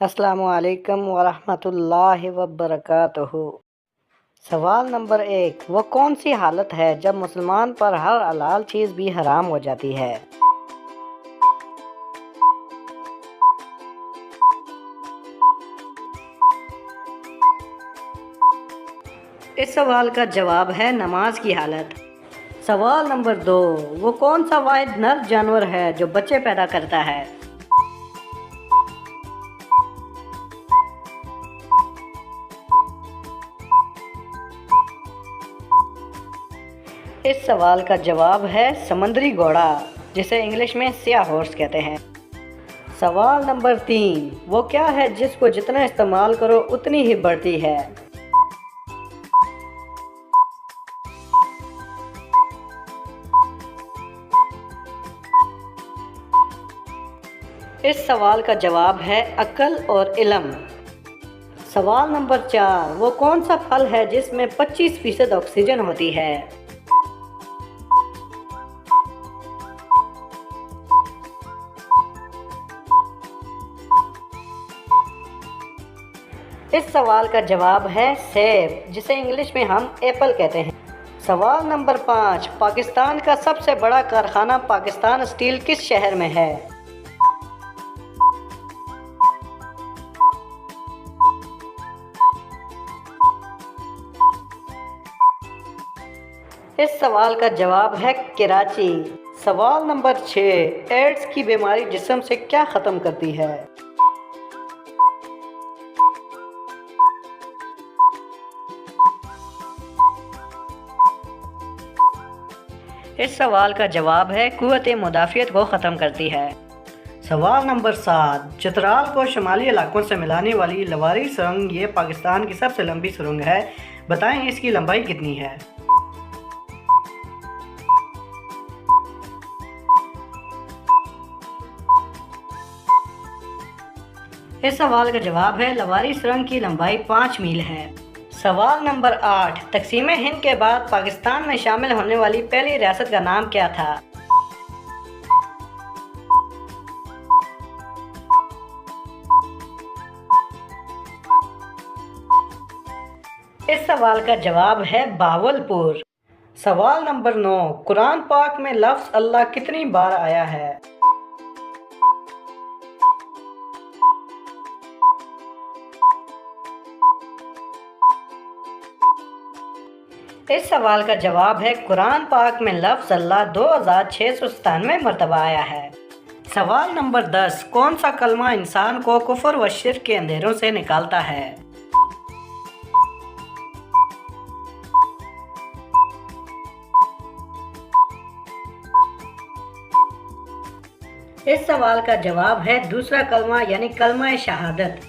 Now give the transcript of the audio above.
السلام علیکم ورحمۃ اللہ وبرکاتہ۔ سوال نمبر 1، وہ کون سی حالت ہے جب مسلمان پر ہر حلال چیز بھی حرام ہو جاتی ہے؟ اس سوال کا جواب ہے نماز کی حالت۔ سوال نمبر 2، وہ کون سا واحد نر جانور ہے جو بچے پیدا کرتا ہے؟ اس سوال کا جواب ہے سمندری گھوڑا، جسے انگلش میں سیاہ ہارس کہتے ہیں۔ سوال نمبر 3، وہ کیا ہے جس کو جتنا استعمال کرو اتنی ہی بڑھتی ہے؟ اس سوال کا جواب ہے عقل اور علم۔ سوال نمبر 4، وہ کون سا پھل ہے جس میں 25% آکسیجن ہوتی ہے؟ اس سوال کا جواب ہے سیب، جسے انگلش میں ہم ایپل کہتے ہیں۔ سوال نمبر 5، پاکستان کا سب سے بڑا کارخانہ پاکستان اسٹیل کس شہر میں ہے؟ اس سوال کا جواب ہے کراچی۔ سوال نمبر 6، ایڈز کی بیماری جسم سے کیا ختم کرتی ہے؟ اس سوال کا جواب ہے قوت مدافعت کو ختم کرتی ہے۔ سوال نمبر 7، چترال کو شمالی علاقوں سے ملانے والی لواری سرنگ یہ پاکستان کی سب سے لمبی سرنگ ہے، بتائیں اس کی لمبائی کتنی ہے؟ اس سوال کا جواب ہے لواری سرنگ کی لمبائی 5 میل ہے۔ سوال نمبر 8، تقسیم ہند کے بعد پاکستان میں شامل ہونے والی پہلی ریاست کا نام کیا تھا؟ اس سوال کا جواب ہے بہاولپور۔ سوال نمبر 9، قرآن پاک میں لفظ اللہ کتنی بار آیا ہے؟ اس سوال کا جواب ہے قرآن پاک میں لفظ اللہ 2697 مرتبہ آیا ہے۔ سوال نمبر 10، کون سا کلمہ انسان کو کفر و شرک کے اندھیروں سے نکالتا ہے؟ اس سوال کا جواب ہے دوسرا کلمہ یعنی کلمہ شہادت۔